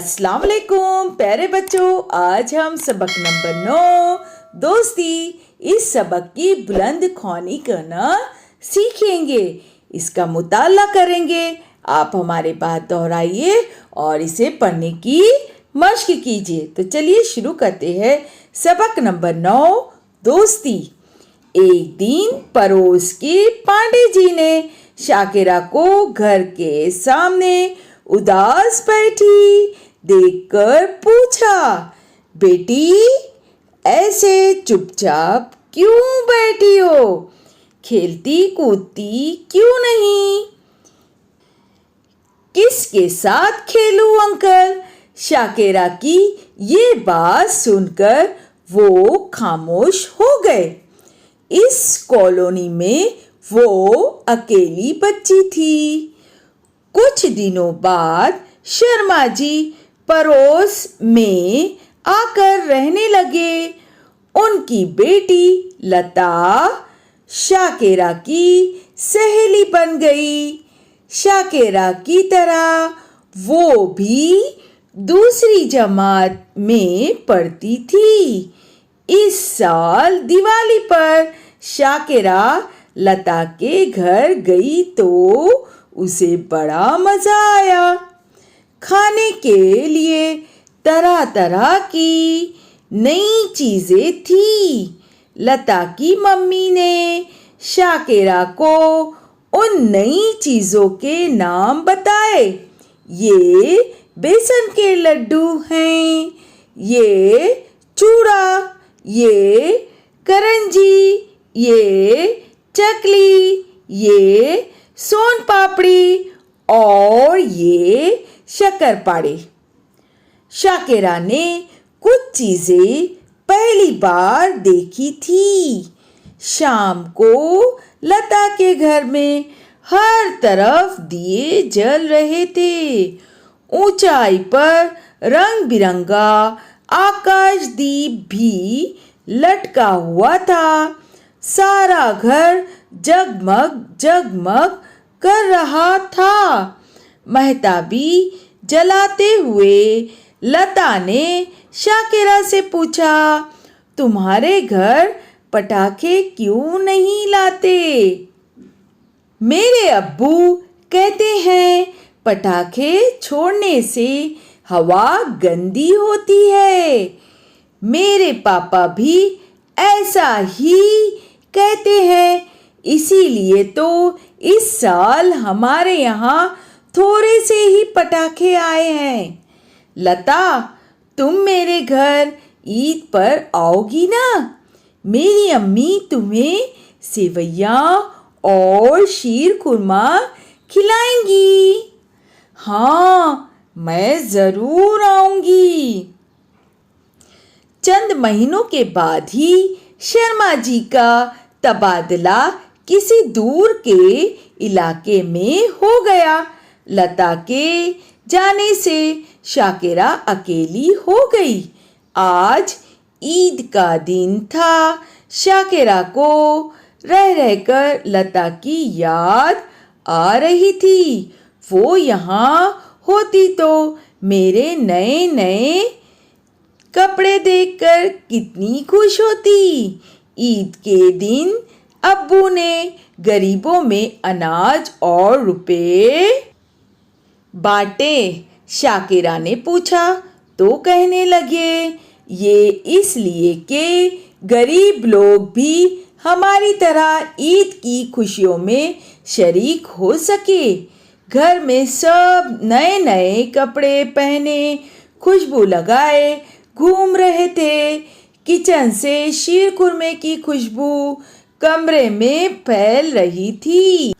अस्सलाम वालेकुम प्यारे बच्चों। आज हम सबक नंबर 9 दोस्ती इस सबक की बुलंद ख्वानी करना सीखेंगे। इसका मुताला करेंगे। आप हमारे बात दोहराइए और इसे पढ़ने की मश्क कीजिए। तो चलिए शुरू करते हैं। सबक नंबर 9 दोस्ती। एक दिन पड़ोस के पांडे जी ने शाकिरा को घर के सामने उदास बैठी देखकर पूछा, बेटी ऐसे चुपचाप क्यों बैठी हो? खेलती कूदती क्यों नहीं? किसके साथ खेलूं अंकल? शाकिरा की ये बात सुनकर वो खामोश हो गए। इस कॉलोनी में वो अकेली बच्ची थी। कुछ दिनों बाद शर्मा जी पड़ोस में आकर रहने लगे। उनकी बेटी लता शाकिरा की सहेली बन गई। शाकिरा की तरह वो भी दूसरी जमात में पढ़ती थी। इस साल दिवाली पर शाकिरा लता के घर गई तो उसे बड़ा मजा आया। खाने के लिए तरह तरह की नई चीजें थी। लता की मम्मी ने शाकिरा को उन नई चीजों के नाम बताए। ये बेसन के लड्डू हैं, ये चूड़ा, ये करंजी, ये चकली, ये सोन पापड़ी और ये शक्करपारे। शाकिरा ने कुछ चीजें पहली बार देखी थी। शाम को लता के घर में हर तरफ दिए जल रहे थे। ऊंचाई पर रंग बिरंगा आकाश दीप भी लटका हुआ था। सारा घर जगमग जगमग कर रहा था। महताबी जलाते हुए लता ने शाकिरा से पूछा, तुम्हारे घर पटाखे क्यों नहीं लाते? मेरे अब्बू कहते हैं पटाखे छोड़ने से हवा गंदी होती है। मेरे पापा भी ऐसा ही कहते हैं। इसीलिए तो इस साल हमारे यहाँ थोड़े से ही पटाखे आए हैं। लता, तुम मेरे घर ईद पर आओगी ना? मेरी अम्मी तुम्हें सेवैयाँ और शीर खुरमा खिलाएंगी। हाँ, मैं ज़रूर आऊंगी। चंद महीनों के बाद ही शर्मा जी का तबादला किसी दूर के इलाके में हो गया। लता के जाने से शाकिरा अकेली हो गई। आज ईद का दिन था। शाकिरा को रह रहकर लता की याद आ रही थी। वो यहाँ होती तो मेरे नए नए कपड़े देखकर कितनी खुश होती। ईद के दिन अब्बू ने गरीबों में अनाज और रुपए बांटे। शाकिरा ने पूछा तो कहने लगे, ये इसलिए कि गरीब लोग भी हमारी तरह ईद की खुशियों में शरीक हो सके। घर में सब नए नए कपड़े पहने खुशबू लगाए घूम रहे थे। किचन से शीर खुरमे की खुशबू कमरे में फैल रही थी।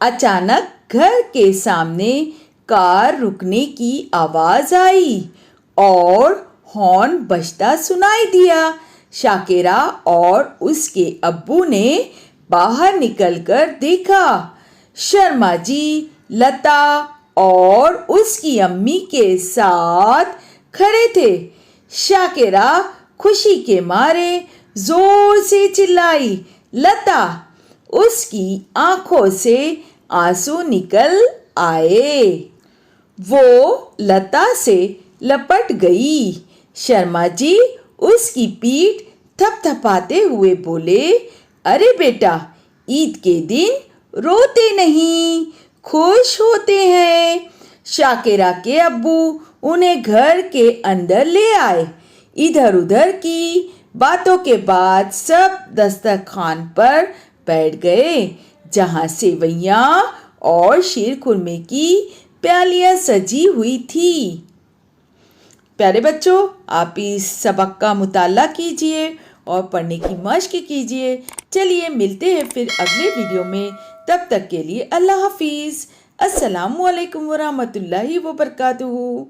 अचानक घर के सामने कार रुकने की आवाज आई और हॉर्न बजता सुनाई दिया। शाकिरा और उसके अब्बू ने बाहर निकलकर देखा। शर्मा जी लता और उसकी अम्मी के साथ खड़े थे। शाकिरा खुशी के मारे जोर से चिल्लाई, लता! उसकी आंखों से आंसू निकल आए। वो लता से लपट गई। शर्मा जी उसकी पीठ थपथपाते हुए बोले, अरे बेटा, ईद के दिन रोते नहीं, खुश होते हैं। शाकिरा के अब्बू उन्हें घर के अंदर ले आए। इधर उधर की बातों के बाद सब दस्तरखान पर बैठ गए, जहां सेवइयां और शीर खुरमे की प्यालियां सजी हुई थी। प्यारे बच्चों, आप इस सबक का मुताला कीजिए और पढ़ने की मश्क कीजिए। चलिए मिलते हैं फिर अगले वीडियो में। तब तक के लिए अल्लाह हाफिज़। अस्सलामु अलैकुम वरहमतुल्लाहि वबरकातुहू।